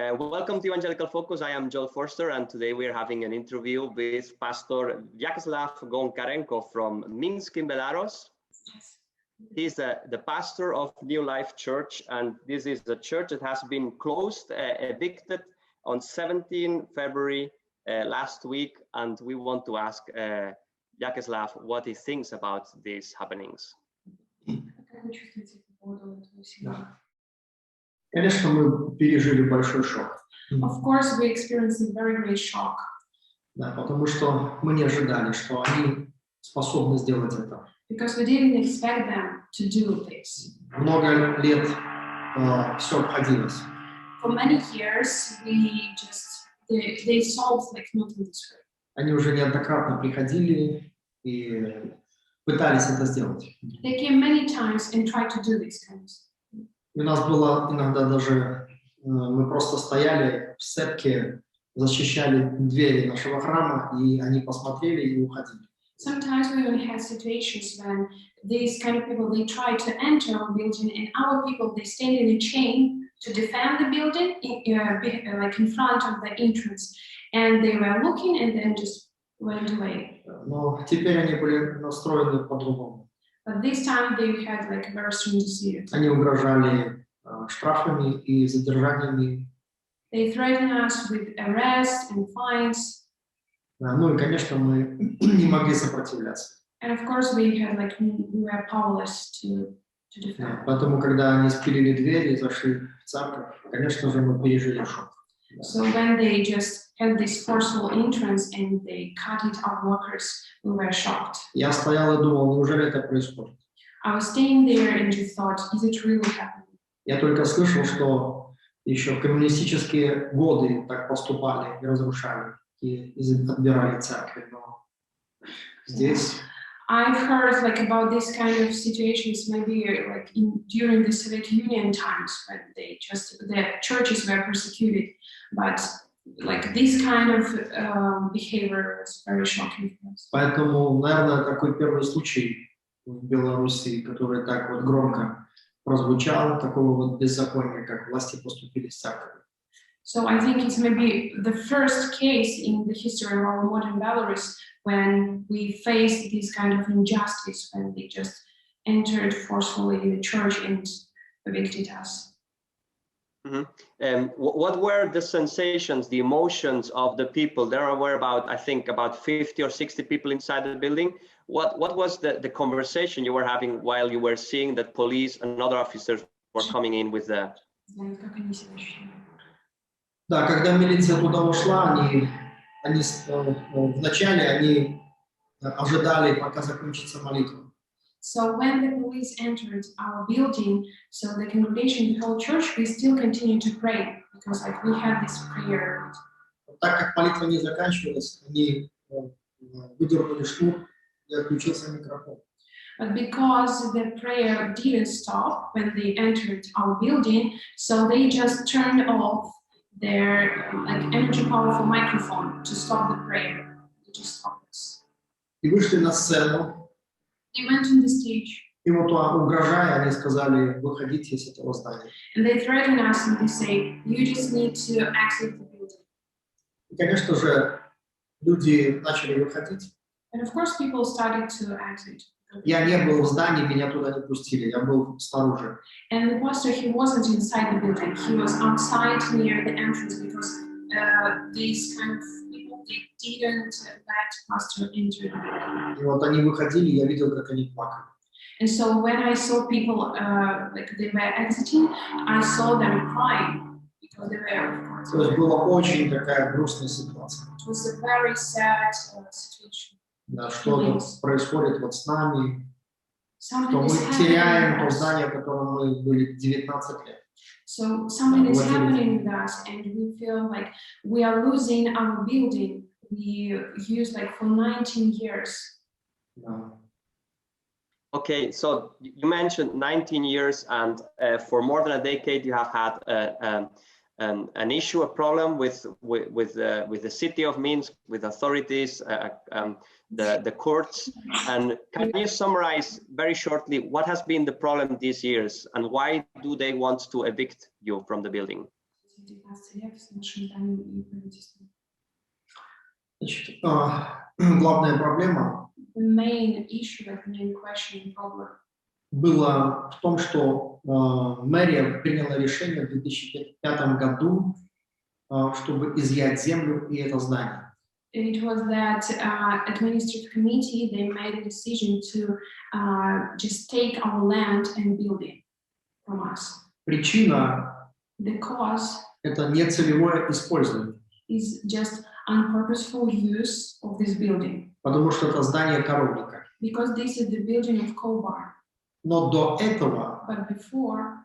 Welcome to Evangelical Focus. I am Joel Forster, and today we are having an interview with Pastor Vyacheslav Goncharenko from Minsk in Belarus. He's the pastor of New Life Church, and this is a church that has been closed, evicted on 17 February last week, and we want to ask Vyacheslav what he thinks about these happenings. Конечно, мы пережили большой шок. Of course, we experienced a very great shock. Да, потому что мы не ожидали, что они способны сделать это. Because we didn't expect them to do this. Много лет все обходилось. For many years, they solved like not in this way. Они уже неоднократно приходили и пытались это сделать. They came many times and tried to do this kind of stuff. У нас было иногда даже, мы просто стояли в церкви, защищали двери нашего храма, и они посмотрели и уходили. Sometimes we even had situations when these kind of people, they try to enter our building, and our people, they stand in a chain to defend the building, like in front of the entrance, and they were looking and then just went away. Но теперь они были настроены по-другому. But this time they had like a very strong decision. Они угрожали штрафами и задержаниями. They threatened us with arrest and fines. Ну и, конечно, мы не могли сопротивляться. And of course we were powerless to defend. Поэтому, когда они спилили двери и зашли в церковь, конечно же, мы пережили шок. So when they just had this forceful entrance and they cut it our workers, we were shocked. Я стоял и думал, неужели это происходит? I was staying there and just thought, is it really happening? Я только слышал, что еще в коммунистические годы так поступали и разрушали, и отбирали церкви, но здесь... I've heard like about this kind of situations maybe like during the Soviet Union times when the churches were persecuted, but like this kind of behavior was very shocking for us. Поэтому, наверное, такой первый случай в Беларуси, который так вот громко прозвучал, такого вот беззакония, как власти поступили с церковью. So I think it's maybe the first case in the history of our modern Belarus when we faced this kind of injustice, when they just entered forcefully in the church and evicted us. Mm-hmm. What were the sensations, the emotions of the people? There were I think about 50 or 60 people inside the building. What was the conversation you were having while you were seeing that police and other officers were coming in with the... Да, когда милиция туда ушла, они вначале они ожидали, пока закончится молитва. So when the police entered our building, so the congregation, the whole church, we still continued to pray because like we had this prayer. Так как молитва не заканчивалась, они выдернули шнур и отключился микрофон. But because the prayer didn't stop when they entered our building, so they just turned off their like energy powerful microphone to stop the prayer. They just stopped us. И вышли на сцену. They went on the stage. И вот угрожая, они сказали, выходите из этого здания. And they threatened us and they say, you just need to exit the building. И, конечно же, люди начали выходить. And of course, people started to exit. Я не был в здании, меня туда не пустили, я был снаружи. And the pastor, he wasn't inside the building. He was outside near the entrance because these kind of people, they didn't let pastor enter the building. И вот они выходили, я видел, как они плакали. And so when I saw people like they were exiting, I saw them crying because they were, of course. То есть была очень такая грустная ситуация. It was a very sad situation. Да, что происходит вот с нами, что мы теряем то здание, в котором мы были 19 лет. So something is happening with us, and we feel like we are losing our building we used like for 19 years. Да. Okay, so you mentioned 19 years, and for more than a decade you have had an issue, a problem with the city of Minsk, with authorities, the courts. And can you summarize very shortly what has been the problem these years, and why do they want to evict you from the building? Значит, главная проблема The main issue, the main question and problem была в том, что мэрия приняла решение в 2005 году, чтобы изъять землю и это здание. It was that administrative committee, they made a decision to just take our land and build it from us. Причина The cause – это нецелевое использование, is just unpurposeful use of this building. потому что это здание коровника. Because this is the building of coal barn. Но до этого But before,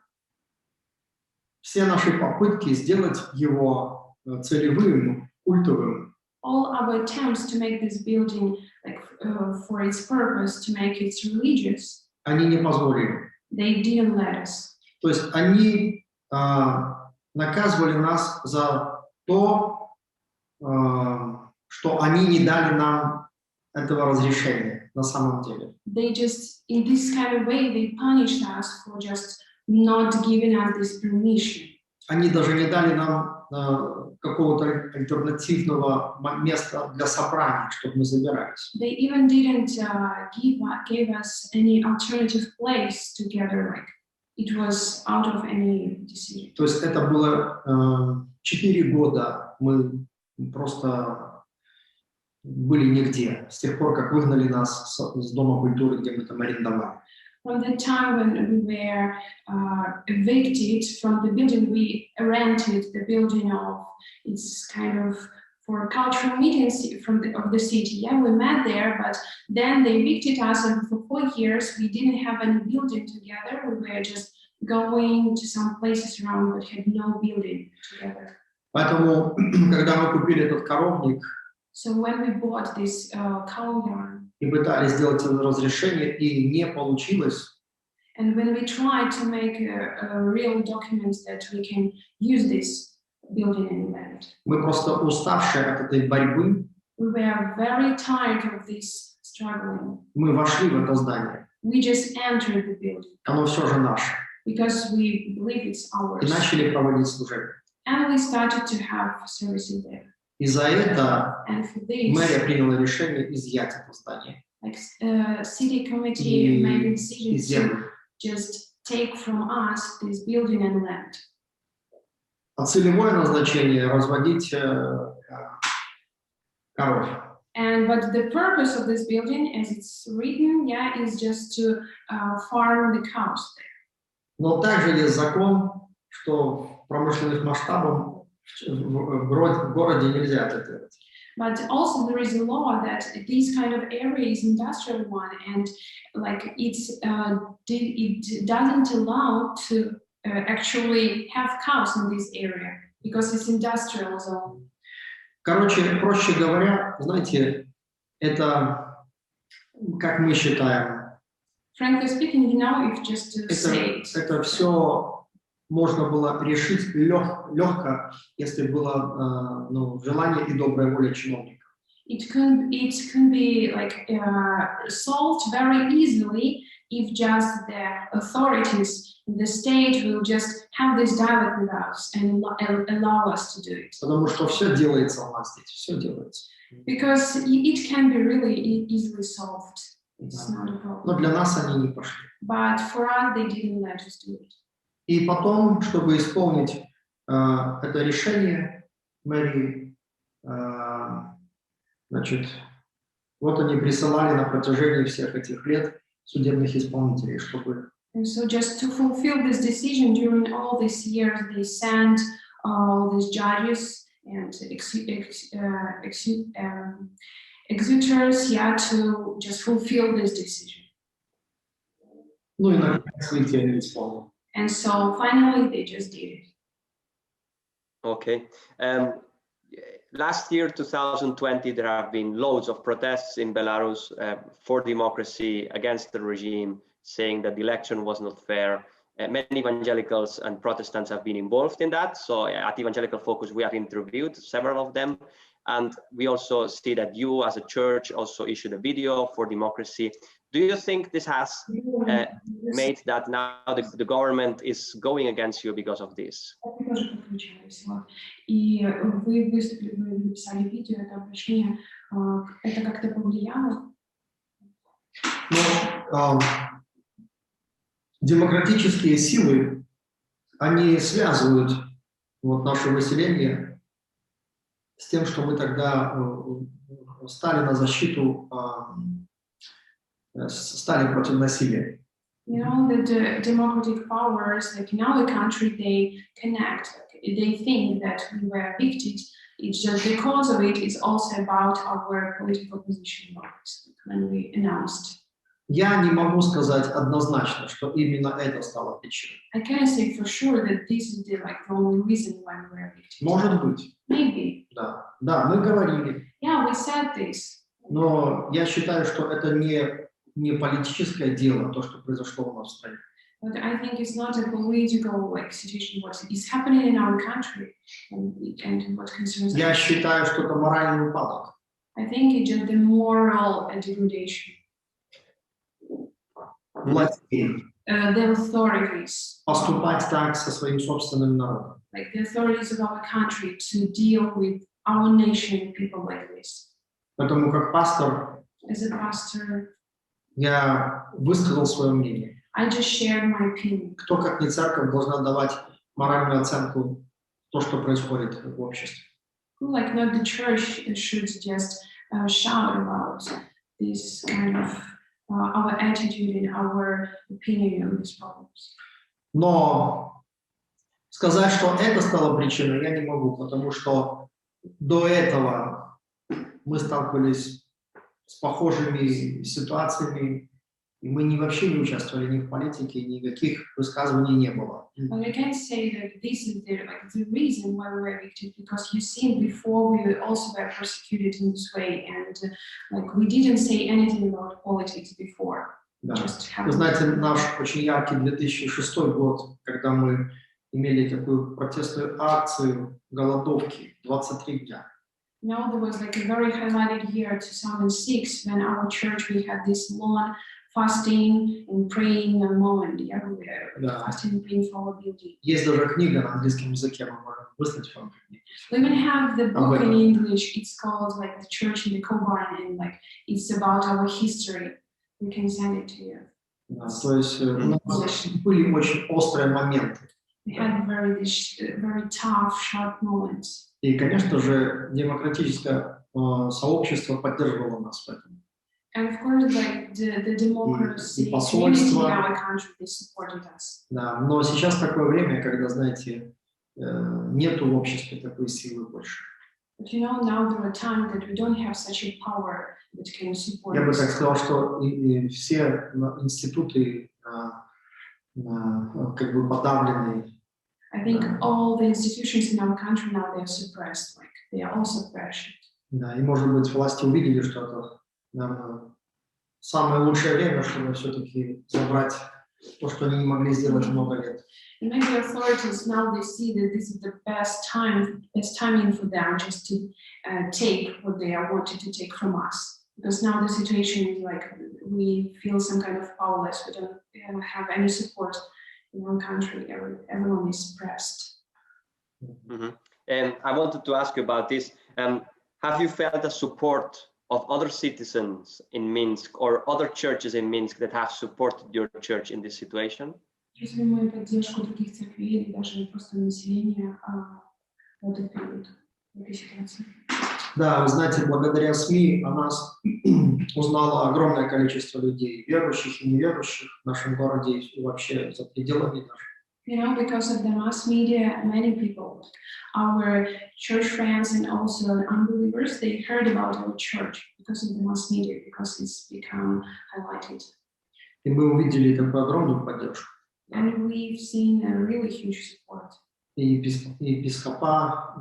все наши попытки сделать его целевым, культовым, all our attempts to make this building like for its purpose, to make it religious, они не позволили. they didn't let us. То есть они наказывали нас за то, что они не дали нам этого разрешения на самом деле. They just, in this kind of way, they punished us for just not giving us this permission. Они даже не дали нам какого-то альтернативного места для собраний, чтобы мы собирались. They even didn't give us any alternative place to gather. Like it was out of any decision. То есть это было 4 года мы просто были нигде, с тех пор, как выгнали нас с Дома культуры, где мы там арендовали. From the time when we were evicted from the building, we rented the building of, it's kind of for cultural meetings of the city. Yeah, we met there, but then they evicted us, and for 4 years we didn't have any building together. We were just going to some places around, but had no building together. Поэтому, когда мы купили этот коровник, So when we bought this cow yarn, и пытались сделать разрешение, и не получилось, and when we tried to make real documents that we can use this building and land, мы просто уставшие от этой борьбы, we were very tired of this struggling. мы вошли в это здание. We just entered the building Оно все же наше. because we believe it's ours. И начали проводить служение. And we started to have services there. И за это And for this, мэрия приняла решение изъять это здание like city committee made a и decision to землю. just take from us this building and land. А целевое назначение разводить коров. And but the purpose of this building, as it's written, yeah, is just to farm the cows there. Но также есть закон, что в промышленных масштабах в городе нельзя это делать. But also there is a law that this kind of area is industrial one, and like it doesn't allow to actually have cows in this area because it's industrial zone. Короче, проще говоря, знаете, это, как мы считаем, Frankly speaking, you know, if just to say it, это все можно было решить легко, если было желание и добрая воля чиновников. it can be like solved very easily if just the authorities in the state will just have this dialogue with us and allow us to do it. Потому что все делается у нас здесь, все делается. Because it can be really easily solved. It's not a problem. Но для нас они не пошли. But for us, they didn't let us do it. И потом, чтобы исполнить это решение мэрии, значит, вот они присылали на протяжении всех этих лет судебных исполнителей, чтобы... And so just to fulfill this decision during all these years, they sent all these judges and executors, yeah, to just fulfill this decision. Ну и наконец выйти они исполнили. And so finally they just did it. Okay. Last year, 2020, there have been loads of protests in Belarus for democracy, against the regime, saying that the election was not fair. Many evangelicals and Protestants have been involved in that. So at Evangelical Focus, we have interviewed several of them. And we also see that you as a church also issued a video for democracy. Do you think this has made that now the government is going against you because of this? И вы выступили, вы написали видео, это обращение, это как-то повлияло? Но демократические силы, они связывают вот наше выселение с тем, что мы тогда стали на защиту, стали против насилия. You know, the democratic powers, like in our country, they connect. They think that we were evicted. It's just the cause of it is also about our political position when we announced. Я не могу сказать однозначно, что именно это стало причиной. I can't say for sure that this is the only reason why we were evicted. Может быть. Maybe. Да, да, мы говорили. Yeah, we said this. Но я считаю, что это не политическое дело, то, что произошло у нас в стране. But I think it's not a political situation what is happening in our country and what concerns Я us. считаю, что это моральный упадок. I think it's just the moral degradation. Властей The authorities, поступать так со своим собственным народом. like the authorities of our country, to deal with our nation and people like this. Поэтому как пастор As a pastor, я высказал свое мнение. I just shared my opinion. Кто, как не церковь, должна давать моральную оценку то, что происходит в обществе. Like not the church should just shout about this kind of our attitude and our opinion on these problems. Но сказать, что это стало причиной, я не могу, потому что до этого мы сталкивались с похожими ситуациями, и мы вообще не участвовали ни в политике, никаких высказываний не было. But I can't say that this is the reason why we were evicted, because you see, before we also were persecuted in this way, and we didn't say anything about politics before. Да. Вы знаете, наш очень яркий 2006 год, когда мы имели такую протестную акцию голодовки 23 дня. Now there was a very highlighted year, 2006, when our church we had this long fasting and praying moment. Yeah, we were fasting and praying for our building. Есть даже книга на английском языке, мы можем выслать вам. We even have the book in English. It's called The Church in the Coburn, and it's about our history. We can send it to you. Да, то есть у нас были очень острые моменты. We had very tough, sharp moments. И, конечно же, демократическое сообщество поддерживало нас в этом. And of course, the democracy community in our country, they supported us. Да, но сейчас такое время, когда, знаете, нету в обществе такой силы больше. But you know, now there are times that we don't have such a power that can support us. Я бы так сказал, что все институты как бы подавлены. I think all the institutions in our country now, they are suppressed, they are all suppression. Да, и, может быть, власти увидели, что это, наверное, самое лучшее время, чтобы все-таки забрать то, что они не могли сделать много лет. And maybe authorities now they see that this is the best timing for them just to take what they are wanting to take from us. Because now the situation is we feel some kind of powerless. We don't have any support in our country. Everyone is suppressed. Mm-hmm. And I wanted to ask you about this. Have you felt the support of other citizens in Minsk or other churches in Minsk that have supported your church in this situation? Чувствуете ли мы поддержку других церквей или даже просто населения в этот период, в этой ситуации? Да, вы знаете, благодаря СМИ о нас узнало огромное количество людей, верующих и неверующих в нашем городе и вообще за пределами даже. You know, because of the mass media, many people, our church friends and also unbelievers, they heard about our church because of the mass media, because it's become highlighted. И мы увидели такую огромную поддержку. And we've seen a really huge support. И епископа,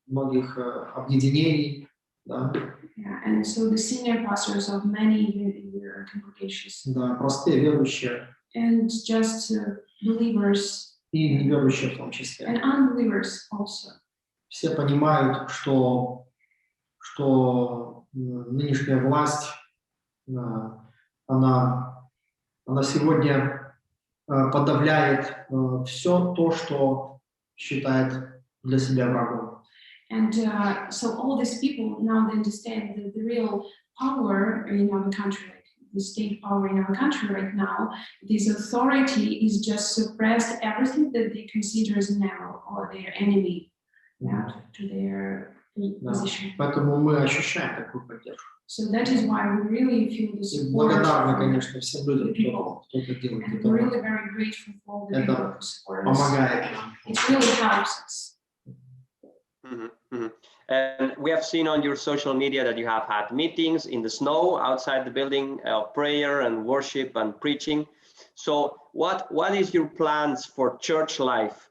многих объединений, да. Yeah, and so the senior pastors of many congregations. Да, простые верующие. And just believers. И неверующие в том числе. And unbelievers also. все понимают, что нынешняя власть, она сегодня подавляет все то, что считает для себя врагом. And so all these people now they understand that the real power in our country, like the state power in our country right now, this authority is just suppressed everything that they consider as narrow or their enemy to their position. Поэтому мы ощущаем такую поддержку. So that is why we really feel the support. Благодарны, конечно, всем людям, кто это делает. And we're really very grateful for all the people who support us. Помогает нам. It really helps us. And we have seen on your social media that you have had meetings in the snow outside the building, prayer and worship and preaching. So what is your plans for church life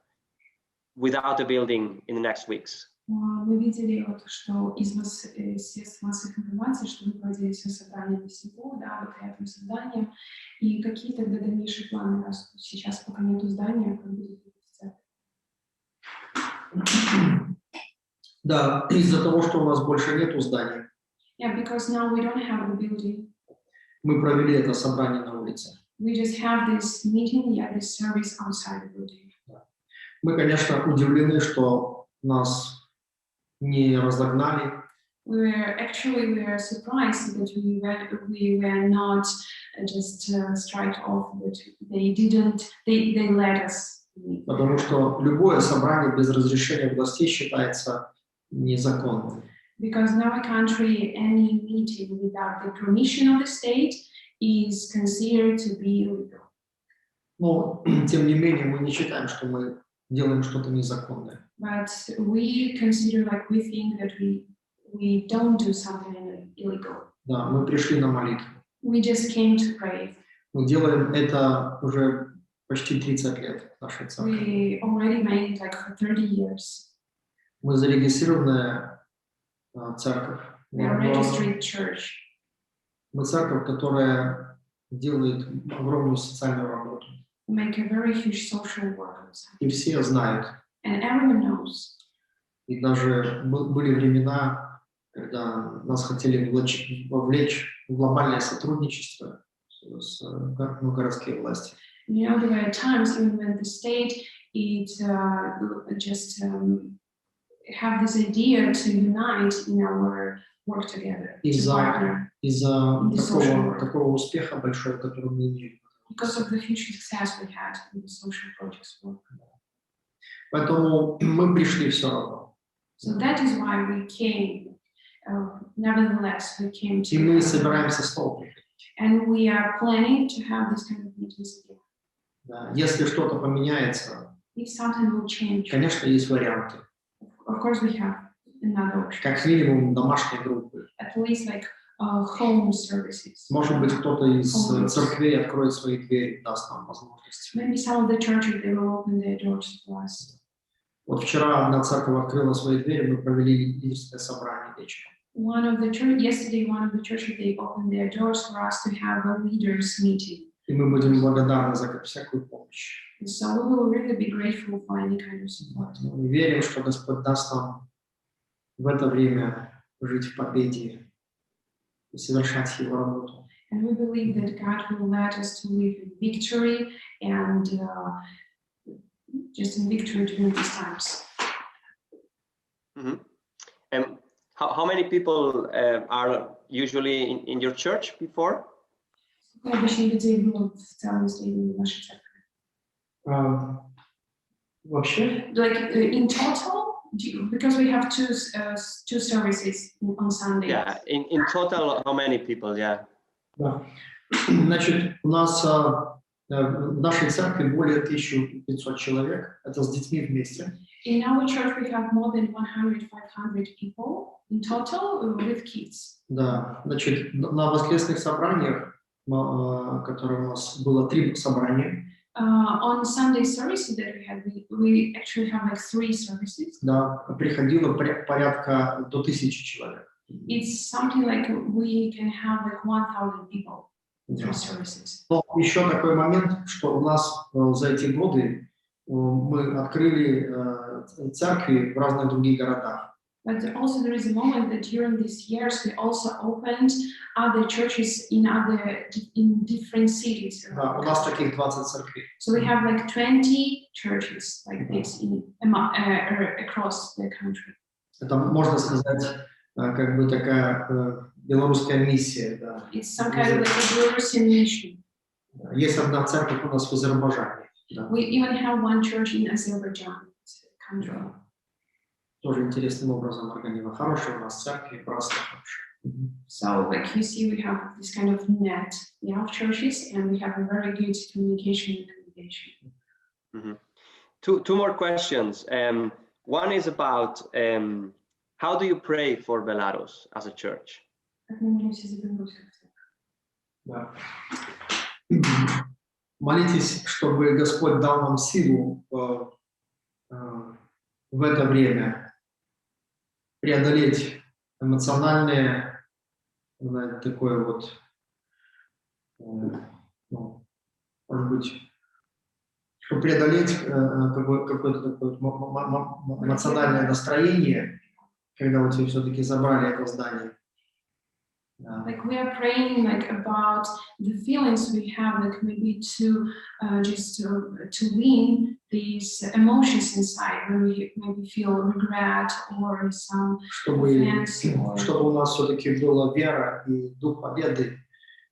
without a building in the next weeks? Мы видели, что из средств массовой информации, что вы проводили все собрания до сего, да, вот рядом с зданием. И какие тогда дальнейшие планы, раз сейчас пока нету здания, как будет церковь? Да, из-за того, что у нас больше нету здания. Yeah, because now we don't have the building. Мы провели это собрание на улице. We just have this meeting, this service outside the building. Мы, конечно, удивлены, что нас не разогнали. We were surprised that we were not just strike off, but they let us. Потому что любое собрание без разрешения властей считается незаконным. Because in our country, any meeting without the permission of the state is considered to be illegal. Но, тем не менее, мы не считаем, что мы делаем что-то незаконное. But we consider, like, we think that we don't do something illegal. Да, мы пришли на молитву. We just came to pray. Мы делаем это уже почти 30 лет в нашей церкви. We already made it like for 30 years. Мы зарегистрированная церковь. We are a registered church. Мы церковь, которая делает огромную социальную работу. We make a very huge social work. И все знают. And everyone knows. И даже были времена, когда нас хотели вовлечь в глобальное сотрудничество с городскими властями. You know, there were times even when the state have this idea to unite in our work together. Из-за такого успеха большого, который мы имели. Because of the huge success we had in the social projects work. Поэтому мы пришли все равно. So that is why we came. Nevertheless, we came to. И мы собираемся снова приходить. And we are planning to have this kind of meetings again. Да. Если что-то поменяется, if something will change, конечно, есть варианты. Of course, we have another option. Как минимум домашние группы. At least like home services. Может быть, кто-то из церквей откроет свои двери, даст нам возможность. Maybe some of the churches they will open their doors for us. Вот вчера одна церковь открыла свои двери, мы провели лидерское собрание вечером. Yesterday, one of the churches they opened their doors for us to have a leaders meeting. И мы будем благодарны за всякую помощь. So we will really be grateful for any kind of support. Мы верим, что Господь даст нам в это время жить в победе и совершать Его работу. And we believe that God will let us to live in victory and just in victory during these times. Mm-hmm. And how many people are usually in your church before? Вообще? Like in total, because we have two services on Sunday. Yeah, in total, how many people? Yeah. Да. Значит, у нас в нашей церкви более 1500 человек. Это с детьми вместе. In our church, we have more than 100-500 people in total with kids. Да, значит, на воскресных собраниях, которые у нас было 3 собрания. On Sunday services that we actually have like 3 services. Да, приходило порядка до 1000 человек. It's something like we can have like 1,000 people in 3 services. Но еще такой момент, что у нас за эти годы мы открыли церкви в разных других городах. But also there is a moment that during these years we also opened other churches in different cities. Да, у нас таких 20 церквей. So we have like 20 churches like this across the country. Это, можно сказать, как бы такая белорусская миссия. Да. It's some kind of like a Belarusian mission. Есть одна церковь у нас в Азербайджане. Да. We even have one church in Azerbaijan country. Да. Тоже интересным образом организовано. Хорошие у нас церкви, братства хорошие. So, like you see, we have this kind of net of churches, and we have a very good communication and communication. Mm-hmm. Two more questions. One is about how do you pray for Belarus as a church? Да. Молитесь, чтобы Господь дал нам силу в это время преодолеть эмоциональное такое вот, ну, может быть, чтобы преодолеть какое-то такое эмоциональное настроение, когда вот вы все-таки забрали это здание. Like we are praying like about the feelings we have, like maybe to win these emotions inside when we maybe feel regret or some offense. Чтобы у нас все-таки была вера и дух победы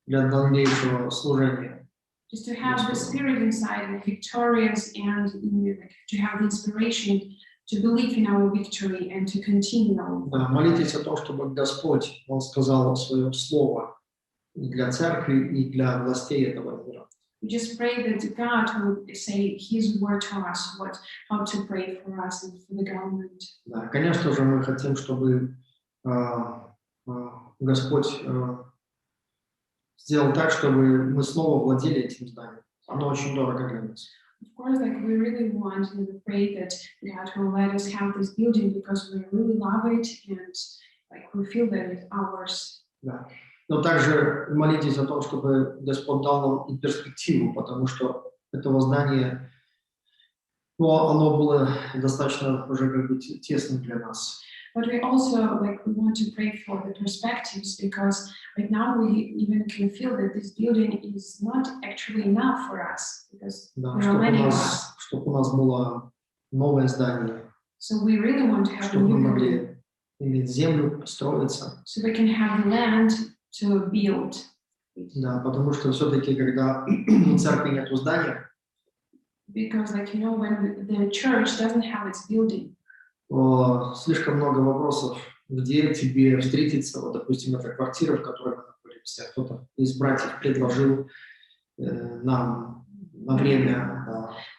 для дальнейшего служения. Just to have the spirit inside, like victorious, and like, to have the inspiration to believe in our victory and to continue. Да, молитесь о том, чтобы Господь, Он сказал свое слово и для церкви, и для властей этого мира. We just pray that God would say His word to us, how to pray for us and for the government. Да, конечно же, мы хотим, чтобы Господь сделал так, чтобы мы снова владели этим зданием. Оно очень дорого для нас. Of course, like we really want and we pray that God will let us have this building because we really love it and like we feel that it's ours. Да. Но также молитесь о том, чтобы Господь дал нам и перспективу, потому что этого здания, ну, оно было достаточно уже как бы тесным для нас. But we also like we want to pray for the perspectives because right now we even can feel that this building is not actually enough for us because Да, there are many of us. чтобы у нас было новое здание, So we really want to have a чтобы мы new building могли иметь землю, строиться. so we can have the land to build. Да, потому что все-таки, когда у церкви нет здания, Because like you know when the church doesn't have its building. Слишком много вопросов, где тебе встретиться. Вот, допустим, это квартира, в которой мы находимся. Кто-то из братьев предложил нам на время.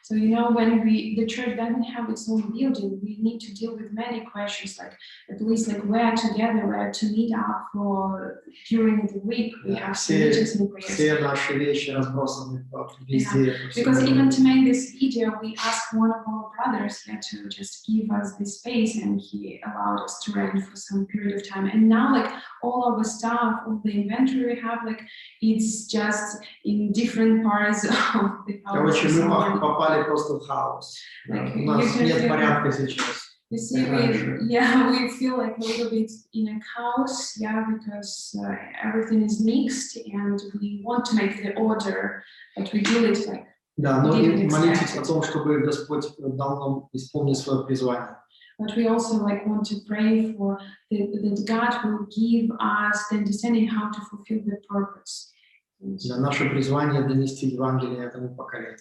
So you know when the church doesn't have its own building, we need to deal with many questions, like at least like where to meet up for during the week. We have some meetings and prayers. Все наши вещи разбросаны везде. Because even to make this video, we asked one of our brothers to just give us this space, and he allowed us to rent for some period of time. And now, like all our stuff, all the inventory we have, like it's just in different parts of the house. Короче, мы попали просто в хаос. Like, у нас нет порядка сейчас. You see, we feel like a little bit in a chaos, because everything is mixed, and we want to make the order, but we do it like. Да, но и молитесь о том, чтобы Господь дал нам исполнить свое призвание. But we also like want to pray for that God will give us the understanding how to fulfill the purpose. Да, наше призвание донести Евангелие этому поколению.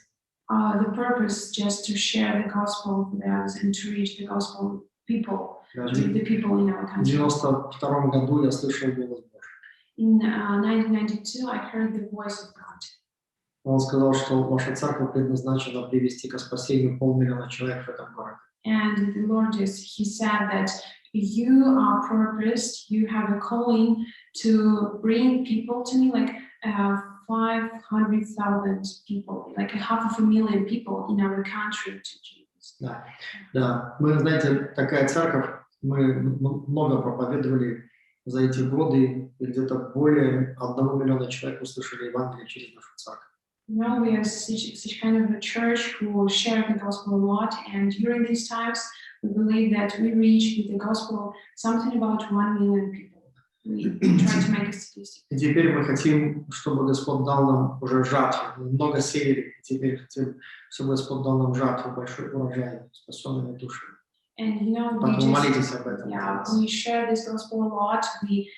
The purpose just to share the gospel with others and to reach the gospel people, Да, to the people in our в country. 1992 году я слышал голос Божий. In 1992, I heard the voice of God. Он сказал, что ваша церковь предназначена привести к спасению 500 000 человек в этом городе. And the Lord he said that you are purposed, you have a calling to bring people to me, like 500,000 people, like 500,000 people in our country to Jesus. Да, да. Мы, знаете, такая церковь, мы много проповедовали за эти годы, и где-то более 1 миллиона человек услышали Евангелие через нашу церковь. Now we are such kind of a church who share the gospel a lot, and during these times, we believe that we reach with the gospel something about 1 million people. We try to make a statistic. И теперь мы хотим, чтобы Господь дал нам уже жатву. Мы много сеяли, и теперь хотим, чтобы Господь дал нам жатву, большой урожай, спасенными душами. And you know, Поэтому молитесь об этом. we share this gospel a lot. We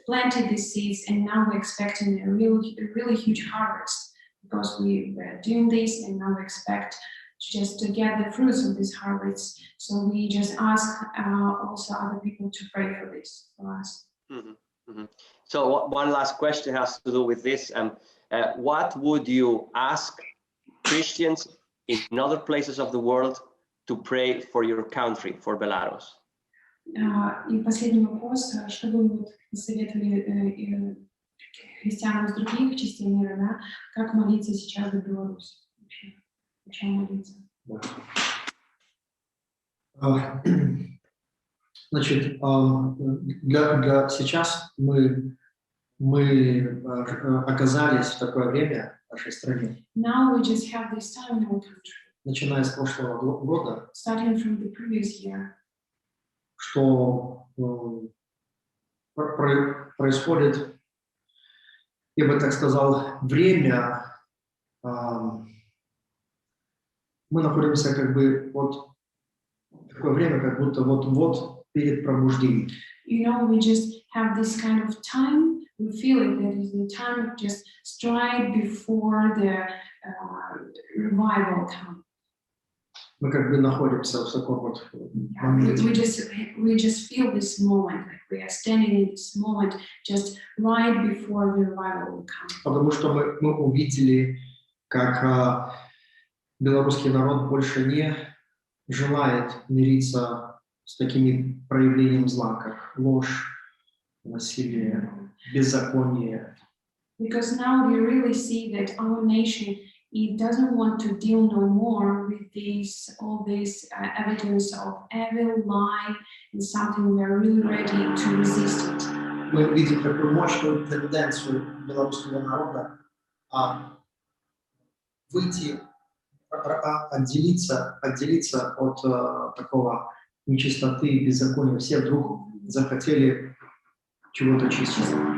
planted these seeds, and now we're expecting a really huge harvest because we were doing this, and now we expect to get the fruits of this harvest. So we just ask also other people to pray for this for us. So one last question has to do with this. What would you ask Christians in other places of the world to pray for your country, for Belarus? И последний вопрос, что бы вы посоветовали христианам из других частей мира, да, как молиться сейчас за Беларусь? О чем молиться? Значит, для сейчас мы оказались в такое время в нашей стране. Now we just have this time in our country. Начиная с прошлого года, Starting from the previous year, что происходит, я бы так сказал, время, мы находимся как бы вот такое время, как будто вот перед пробуждением. you know, we just have this kind of time. We feel it, that is the time just straight before the revival comes. Мы как бы находимся в таком вот моменте. We just feel this moment, like we are standing in this moment just right before the revival will come. Потому что мы увидели, как белорусский народ больше не желает мириться с такими проявлениями зла, как ложь, насилие, беззаконие. Because now we really see that our nation, it doesn't want to deal no more with all this evidence of evil, lie, and something we are really ready to resist it. Мы видим такую мощную тенденцию белорусского народа выйти, отделиться от такого нечистоты и беззакония. Все вдруг захотели чего-то чистого.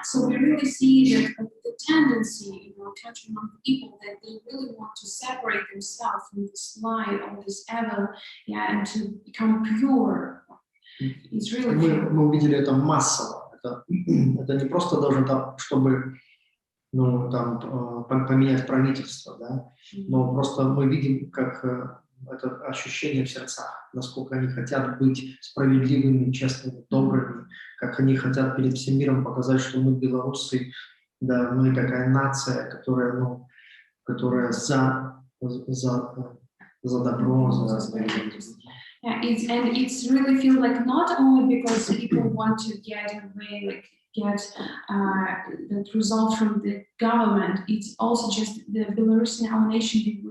So we really see that the tendency in our country among people that they really want to separate themselves from this lie or this evil, and to become pure. It's really pure. Мы увидели это массово. Это не просто даже там, чтобы поменять правительство, да? Но просто мы видим, как это ощущение в сердцах, насколько они хотят быть справедливыми, честными, добрыми, как они хотят перед всем миром показать, что мы белорусы, да, мы такая нация, которая за добро, за справедливость. Yeah, it's really feel like not only because people want to get away, like get the result from the government. It's also just the Belarusian, our nation.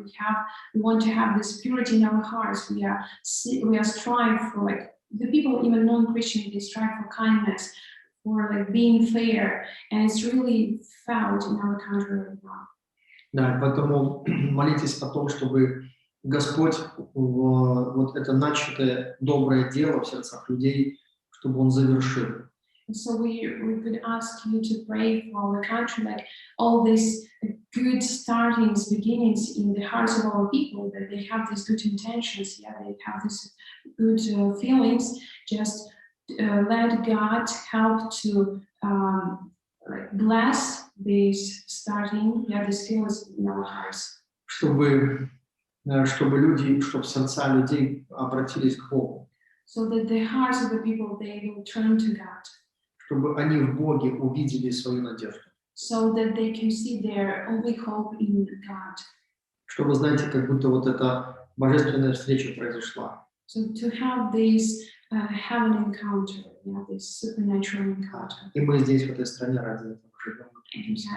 We want to have this purity in our hearts. We are strive for, like, the people, even non-Christian, they strive for kindness, for like being fair, and it's really found in our country right now. Да, поэтому молитесь о том, чтобы Господь вот это начатое доброе дело в сердцах людей, чтобы Он завершил. So we would ask you to pray for our country, like all these good startings, beginnings in the hearts of our people, that they have these good intentions, they have these good feelings. Just let God help to like bless these starting, these feelings in our hearts. Чтобы сердца людей обратились к Богу. So that the hearts of the people, they will turn to God. Чтобы они в Боге увидели свою надежду. So that they can see their only hope in God. Чтобы, знаете, как будто вот эта божественная встреча произошла. So to have this heaven encounter, this supernatural encounter. И мы здесь, в этой стране, ради этого живем.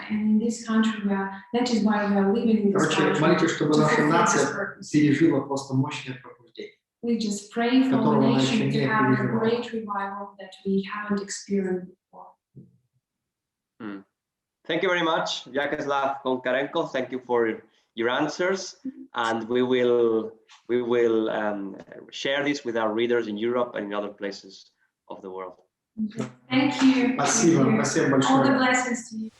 And in this country, that is why we are living in this country. Молитесь, чтобы наша нация пережила просто мощное пробуждение. We just pray for the nation to have a great revival that we haven't experienced before. Thank you very much, Vyacheslav Goncharenko. Thank you for your answers, and we will share this with our readers in Europe and in other places of the world. Thank you. Спасибо, спасибо большое. All the blessings to you.